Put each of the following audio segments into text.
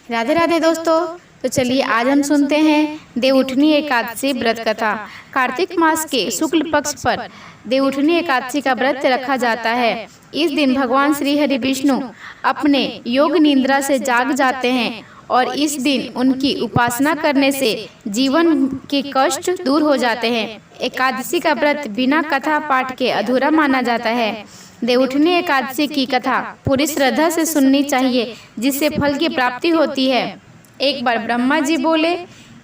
राधे राधे दोस्तों। तो चलिए आज हम सुनते हैं देवउठनी एकादशी व्रत कथा। कार्तिक मास के शुक्ल पक्ष पर देवउठनी एकादशी का व्रत रखा जाता है। इस दिन भगवान श्री हरि विष्णु अपने योग निद्रा से जाग जाते हैं और इस दिन उनकी उपासना करने से जीवन के कष्ट दूर हो जाते हैं। एकादशी का व्रत बिना कथा पाठ के अधूरा माना जाता है। देवउठनी एकादशी की कथा पूरी श्रद्धा से सुननी चाहिए, जिससे फल की प्राप्ति होती है। एक बार ब्रह्मा जी बोले,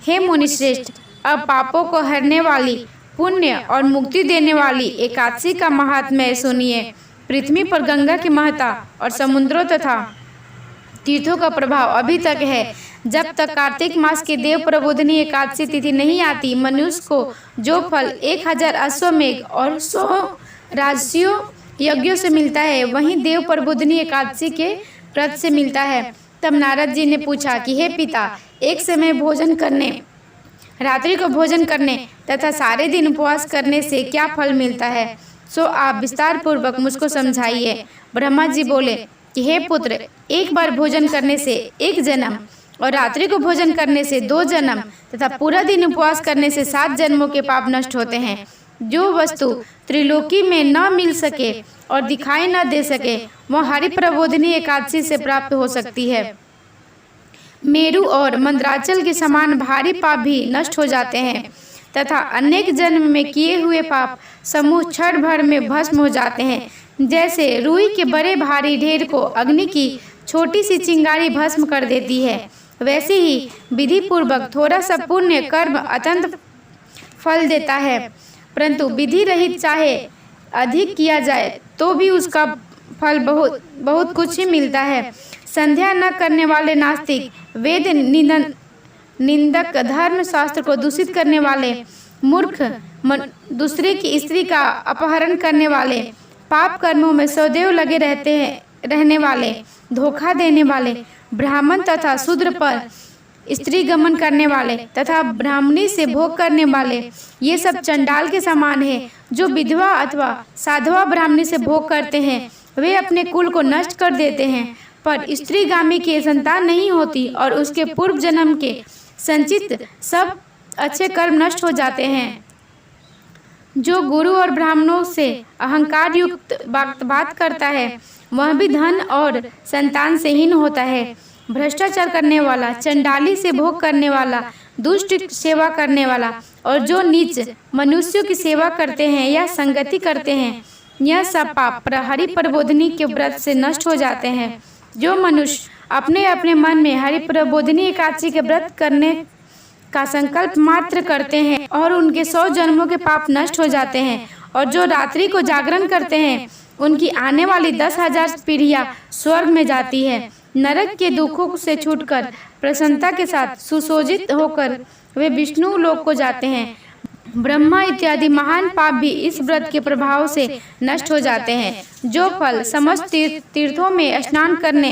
हे मुनिश्रेष्ठ, अब पापों को हरने वाली, पुण्य और मुक्ति देने वाली एकादशी का महात्म्य सुनिए। पृथ्वी पर गंगा की महत्ता और समुद्रों तथा तीर्थों का प्रभाव अभी तक है। जब तक कार्तिक मास की देव प्रबोधिनी एकादशी तिथि नहीं आती, मनुष्य को जो फल 1000 अश्वमेघ और 100 राजस्व यज्ञों से मिलता है, वहीं देव प्रबोधिनी एकादशी के व्रत से मिलता है। तब नारद जी ने पूछा कि हे पिता, एक समय भोजन करने, रात्रि को भोजन करने तथा सारे दिन उपवास करने से क्या फल मिलता है, सो आप विस्तार पूर्वक मुझको समझाइए। ब्रह्मा जी बोले कि हे पुत्र, एक बार भोजन करने से 1 जन्म और रात्रि को भोजन करने से 2 जन्म तथा पूरा दिन उपवास करने से 7 जन्मों के पाप नष्ट होते हैं। जो वस्तु त्रिलोकी में न मिल सके और दिखाई न दे सके, वह हरि प्रबोधिनी एकादशी से प्राप्त हो सकती है। मेरु और मंदराचल के समान भारी पाप भी नष्ट हो जाते हैं तथा अनेक जन्म में किए हुए पाप समूह क्षण भर में भस्म हो जाते हैं। जैसे रुई के बड़े भारी ढेर को अग्नि की छोटी सी चिंगारी भस्म कर देती है, वैसे ही विधि पूर्वक थोड़ा सा पुण्य कर्म अत्यंत फल देता है, परंतु विधि रहित चाहे अधिक किया जाए तो भी उसका फल बहुत कुछ ही मिलता है। संध्या न करने वाले नास्तिक, वेद निंदक, धर्म शास्त्र को दूषित करने वाले मूर्ख, दूसरे की स्त्री का अपहरण करने वाले, पाप कर्मों में सदैव लगे रहने वाले, धोखा देने वाले, ब्राह्मण तथा शूद्र पर स्त्री गमन करने वाले तथा ब्राह्मणी से भोग करने वाले, ये सब चंडाल के समान है। जो विधवा अथवा साधवा ब्राह्मणी से भोग करते हैं, वे अपने कुल को नष्ट कर देते हैं, पर स्त्रीगामी की संतान नहीं होती और उसके पूर्व जन्म के संचित सब अच्छे कर्म नष्ट हो जाते हैं। जो गुरु और ब्राह्मणों से अहंकार युक्त बात करता है, वह भी धन और संतान से हीन होता है। भ्रष्टाचार करने वाला, चंडाली से भोग करने वाला, दुष्ट सेवा करने वाला और जो नीच मनुष्यों की सेवा करते हैं या संगति करते हैं, यह सब पाप हरि प्रबोधिनी के व्रत से नष्ट हो जाते हैं। जो मनुष्य अपने अपने मन में हरि प्रबोधिनी एकादशी के व्रत करने का संकल्प मात्र करते हैं और उनके 100 जन्मों के पाप नष्ट हो जाते हैं, और जो रात्रि को जागरण करते हैं, उनकी आने वाली 10,000 पीढ़ियां स्वर्ग में जाती है। नरक के दुखों से छूटकर प्रसन्नता के साथ सुशोभित होकर वे विष्णु लोक को जाते हैं। ब्रह्मा इत्यादि महान पाप भी इस व्रत के प्रभाव से नष्ट हो जाते हैं। जो फल समस्त तीर्थों में स्नान करने,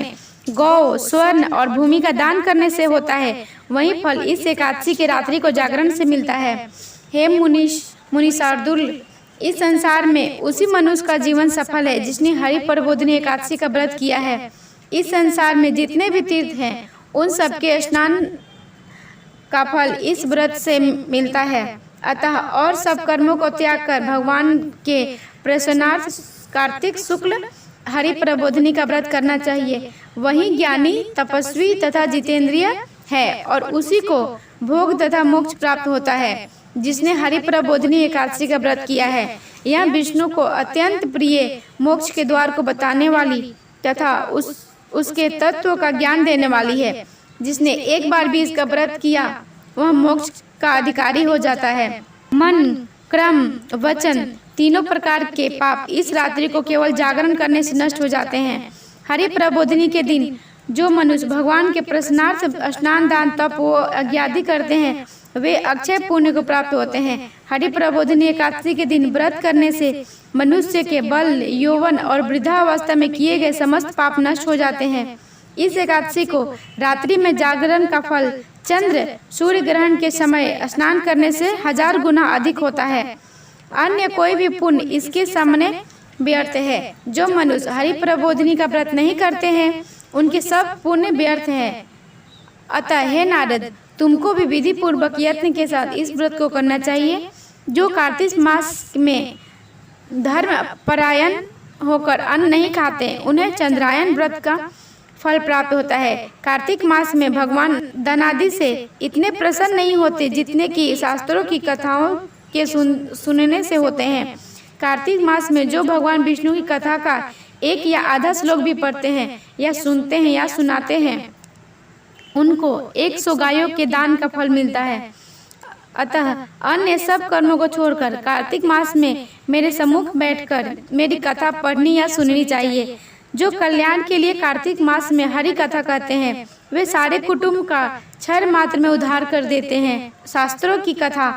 गौ, स्वर्ण और भूमि का दान करने से होता है, वही फल इस एकादशी के रात्रि को जागरण से मिलता है। हे मुनिशार्दुल, इस संसार में उसी मनुष्य का जीवन सफल है जिसने हरि प्रबोधिनी एकादशी का व्रत किया है। इस संसार में जितने भी तीर्थ हैं, उन सबके स्नान का फल इस व्रत से मिलता है। अतः और सब कर्मों को त्याग कर भगवान के प्रसन्नार्थ कार्तिक शुक्ल हरि प्रबोधिनी का व्रत करना चाहिए। वही ज्ञानी, तपस्वी तथा जितेंद्रिय है और उसी को भोग तथा मोक्ष प्राप्त होता है, जिसने हरि प्रबोधिनी एकादशी का व्रत किया है। यह विष्णु को अत्यंत प्रिय मोक्ष के द्वार को बताने वाली तथा उसके तत्व का ज्ञान देने वाली है। जिसने एक बार भी इसका व्रत किया, वह मोक्ष का अधिकारी हो जाता है। मन, क्रम, वचन तीनों प्रकार के पाप इस रात्रि को केवल जागरण करने से नष्ट हो जाते हैं। हरि प्रबोधिनी के दिन जो मनुष्य भगवान के प्रसन्नार्थ स्नान, दान, तप आदि करते हैं, वे अक्षय पुण्य को प्राप्त होते हैं। हरि प्रबोधिनी एकादशी के दिन व्रत करने से मनुष्य के बल, यौवन और वृद्धावस्था में किए गए समस्त पाप नष्ट हो जाते हैं। इस एकादशी को रात्रि में जागरण का फल चंद्र सूर्य ग्रहण के समय स्नान करने से 1000 गुना अधिक होता है। अन्य कोई भी पुण्य इसके सामने व्यर्थ है। जो मनुष्य हरि प्रबोधिनी का व्रत नहीं करते हैं, उनके सब पुण्य व्यर्थ है। अतः हे नारद, तुमको भी विधि पूर्वक यत्न के साथ इस व्रत को करना चाहिए। जो कार्तिक मास में धर्म परायण होकर अन्न नहीं खाते, उन्हें चंद्रायन व्रत का फल प्राप्त होता है। कार्तिक मास में भगवान धनादि से इतने प्रसन्न नहीं होते जितने कि शास्त्रों की कथाओं के सुनने से होते हैं। कार्तिक मास में जो भगवान विष्णु की कथा का एक या आधा श्लोक भी पढ़ते हैं या सुनते हैं या सुनाते हैं, उनको 100 गायों के दान का फल मिलता है। अतः अन्य सब कर्मों को छोड़कर कार्तिक मास में मेरे सम्मुख बैठकर मेरी कथा पढ़नी या सुननी चाहिए। जो कल्याण के लिए कार्तिक मास में हरि कथा कहते हैं, वे सारे कुटुंब का क्षण मात्र में उद्धार कर देते हैं। शास्त्रों की कथा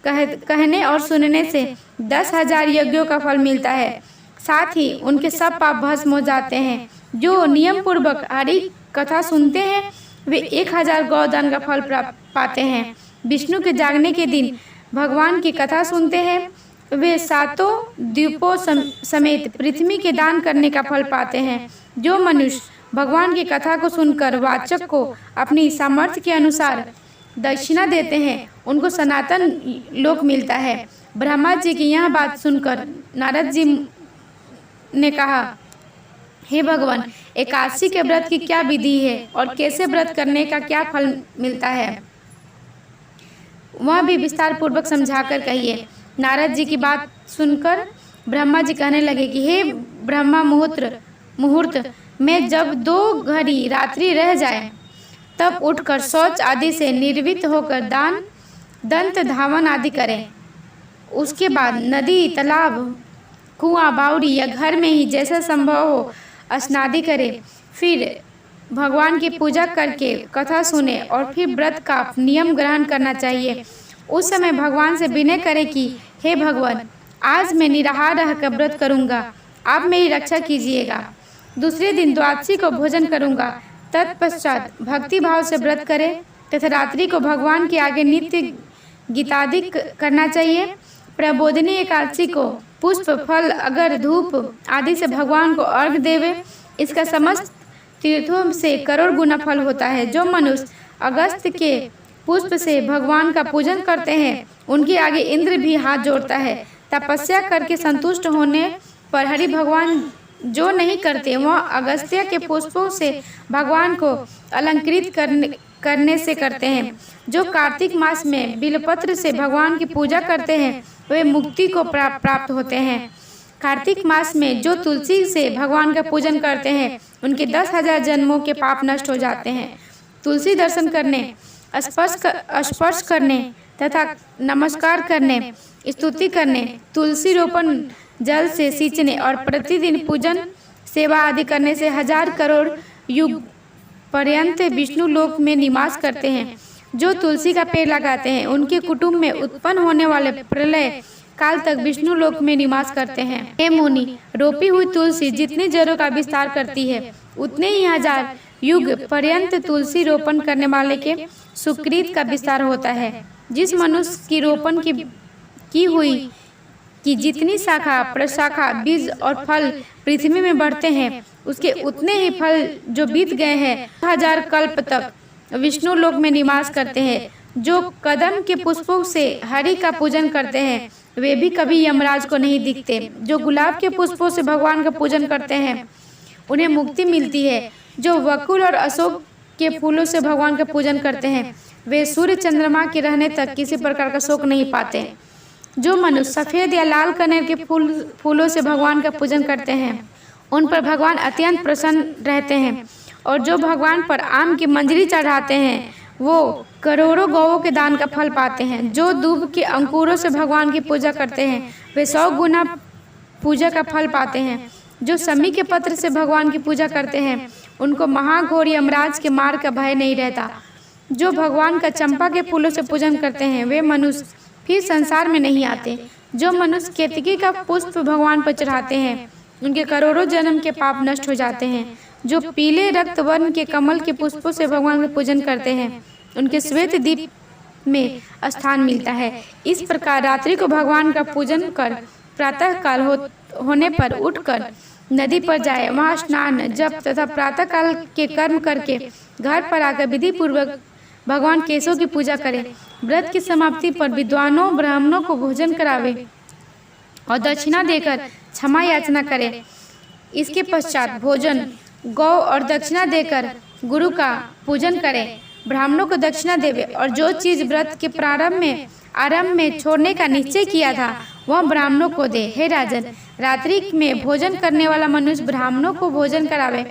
कहने और सुनने से 10,000 यज्ञों का फल मिलता है। साथ ही उनके सब पाप भस्म हो जाते हैं। जो नियम पूर्वक हरि कथा सुनते हैं, वे 1000 गौदान का फल पाते हैं। विष्णु के जागने के दिन भगवान की कथा सुनते हैं, वे 7 द्वीपों समेत पृथ्वी के दान करने का फल पाते हैं। जो मनुष्य भगवान की कथा को सुनकर वाचक को अपनी सामर्थ्य के अनुसार दक्षिणा देते हैं, उनको सनातन लोक मिलता है। ब्रह्मा जी की यह बात सुनकर नारद जी ने कहा, हे भगवान, एकादशी के व्रत की क्या विधि है और कैसे व्रत करने का क्या फल मिलता है, वह भी विस्तार पूर्वक समझाकर कहिए। नारद जी की बात सुनकर ब्रह्मा जी कहने लगे कि हे ब्रह्मा, मुहूर्त में जब 2 घड़ी रात्रि रह जाए, तब उठकर शौच आदि से निर्वृत्त होकर दंत धावन आदि करें। उसके बाद नदी, तालाब, कुआं, बावड़ी या घर में ही जैसा संभव हो स्नादि करें। फिर भगवान की पूजा करके कथा सुने और फिर व्रत का नियम ग्रहण करना चाहिए। उस समय भगवान से विनय करें कि हे भगवान, आज मैं निराहार रहकर व्रत करूंगा, आप मेरी रक्षा कीजिएगा। दूसरे दिन द्वादशी को भोजन करूंगा। तत्पश्चात भक्ति भाव से व्रत करें तथा रात्रि को भगवान के आगे नित्य गीतादि करना चाहिए। प्रबोधिनी एकादशी को पुष्प, फल, अगर, धूप आदि से भगवान को अर्घ देवे। इसका समस्त तीर्थों से करोड़ गुना फल होता है। जो मनुष्य अगस्त के पुष्प से भगवान का पूजन करते हैं, उनके आगे इंद्र भी हाथ जोड़ता है। तपस्या करके संतुष्ट होने पर हरि भगवान जो नहीं करते, वह अगस्त्य के पुष्पों से भगवान को अलंकृत करने से करते हैं। जो कार्तिक मास में बिलपत्र से भगवान की पूजा करते हैं, वे मुक्ति को प्राप्त होते हैं। कार्तिक मास में जो तुलसी से भगवान का पूजन करते हैं, उनके 10,000 जन्मों के पाप नष्ट हो जाते हैं। तुलसी दर्शन करने, स्पर्श करने तथा नमस्कार करने, स्तुति करने, तुलसी रोपण, जल से सींचने और प्रतिदिन पूजन सेवा आदि करने से 1000 करोड़ युग पर्यंत विष्णु लोक में निवास करते हैं। जो तुलसी का पेड़ लगाते हैं, उनके कुटुंब में उत्पन्न होने वाले प्रलय काल तक विष्णु लोक में निवास करते हैं। हे मुनि, रोपी हुई तुलसी जितनी जड़ों का विस्तार करती है, उतने ही 1000 युग पर्यंत तुलसी रोपण करने वाले के सुकृत का विस्तार होता है। जिस मनुष्य की रोपण की हुई कि जितनी शाखा, प्रशाखा, बीज और फल पृथ्वी में बढ़ते हैं, उसके उतने ही फल जो बीत गए हैं 1000 कल्प तक विष्णु लोक में निवास करते हैं। जो कदम के पुष्पों से हरि का पूजन करते हैं, वे भी कभी यमराज को नहीं दिखते। जो गुलाब के पुष्पों से भगवान का पूजन करते हैं, उन्हें मुक्ति मिलती है। जो वकुल और अशोक के फूलों से भगवान का पूजन करते हैं, वे सूर्य चंद्रमा के रहने तक किसी प्रकार का शोक नहीं पाते। जो मनुष्य सफ़ेद या लाल कनेर के फूलों से भगवान का पूजन करते हैं, उन पर भगवान अत्यंत प्रसन्न रहते हैं। और जो भगवान पर आम की मंजरी चढ़ाते हैं, वो करोड़ों गौओं के दान का फल पाते हैं। जो दूब के अंकुरों से भगवान की पूजा करते हैं, वे 100 गुना पूजा का फल पाते हैं। जो समी के पत्र से भगवान की पूजा करते हैं, उनको महाघोर यमराज के मार का भय नहीं रहता। जो भगवान का चंपा के फूलों से पूजन करते हैं, वे मनुष्य फिर संसार में नहीं आते। जो मनुष्य केतकी का पुष्प भगवान पर चढ़ाते हैं, उनके करोड़ों जन्म के पाप नष्ट हो जाते हैं। जो पीले रक्त वर्ण के कमल के पुष्पों से भगवान का पूजन करते हैं, उनके श्वेत दीप में स्थान मिलता है। इस प्रकार रात्रि को भगवान का पूजन कर प्रातः काल होने पर उठकर नदी पर जाए, वहाँ स्नान, जप तथा प्रातः काल के कर्म करके घर पर आकर विधि पूर्वक भगवान केशव की पूजा करे। व्रत की समाप्ति पर विद्वानों ब्राह्मणों को भोजन करावे और दक्षिणा देकर क्षमा याचना करे। इसके पश्चात भोजन, गौ और दक्षिणा देकर गुरु का पूजन करे। ब्राह्मणों को दक्षिणा देवे और जो चीज व्रत के आरंभ में छोड़ने का निश्चय किया था वह ब्राह्मणों को दे। हे राजन, रात्रि में भोजन करने वाला मनुष्य ब्राह्मणों को भोजन करावे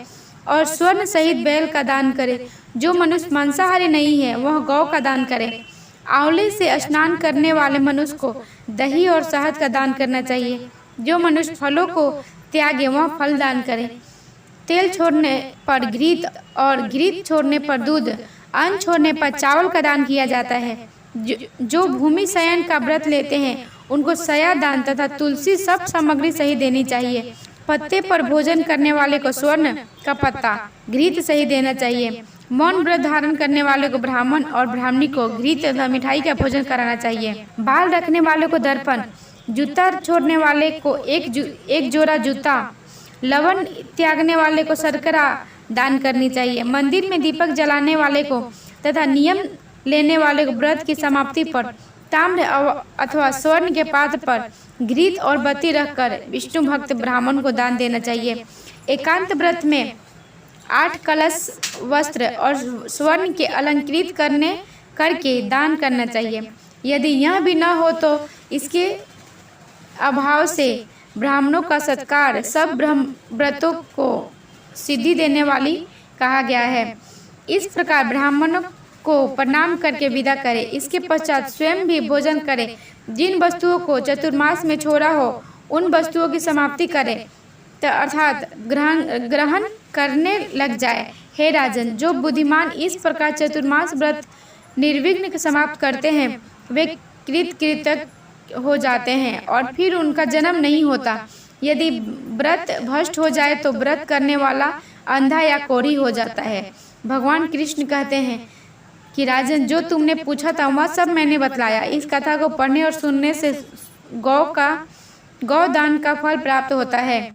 और स्वर्ण सहित बैल का दान करे। जो मनुष्य मांसाहारी नहीं है वह गौ का दान करे। आंवले से स्नान करने वाले मनुष्य को दही और शहद का दान करना चाहिए। जो मनुष्य फलों को त्यागे वह फल दान करे। तेल छोड़ने पर घृत और घृत छोड़ने पर दूध, अन्न छोड़ने पर चावल का दान किया जाता है। जो भूमि शयन का व्रत लेते हैं उनको शया दान तथा तुलसी सब सामग्री सही देनी चाहिए। पत्ते पर भोजन करने वाले को स्वर्ण का पत्ता घृत सही देना चाहिए। मौन व्रत धारण करने वाले को ब्राह्मण और ब्राह्मणी को घृत तथा मिठाई का भोजन कराना चाहिए। बाल रखने वाले को दर्पण, जूता छोड़ने वाले को एक जोड़ा जूता, लवण त्यागने वाले को शर्करा दान करनी चाहिए। मंदिर में दीपक जलाने वाले को तथा नियम लेने वाले को व्रत की समाप्ति पर ताम्र अथवा स्वर्ण के पात्र पर घृत और बत्ती रखकर विष्णु भक्त ब्राह्मण को दान देना चाहिए। एकांत व्रत में 8 कलश वस्त्र और स्वर्ण के अलंकृत करके दान करना चाहिए। यदि यह भी न हो तो इसके अभाव से ब्राह्मणों का सत्कार सब व्रतों को सिद्धि देने वाली कहा गया है। इस प्रकार ब्राह्मणों को प्रणाम करके विदा करे। इसके पश्चात स्वयं भी भोजन करे। जिन वस्तुओं को चतुर्मास में छोड़ा हो उन वस्तुओं की समाप्ति करे अर्थात ग्रहण करने लग जाए। हे राजन, जो बुद्धिमान इस प्रकार चतुर्मास व्रत निर्विघ्न समाप्त करते हैं वे कृतकृत हो जाते हैं और फिर उनका जन्म नहीं होता। यदि व्रत भ्रष्ट हो जाए तो व्रत करने वाला अंधा या कोढ़ी हो जाता है। भगवान कृष्ण कहते हैं कि राजन, जो तुमने पूछा था वह सब मैंने बतलाया। इस कथा को पढ़ने और सुनने से गौ दान का फल प्राप्त होता है।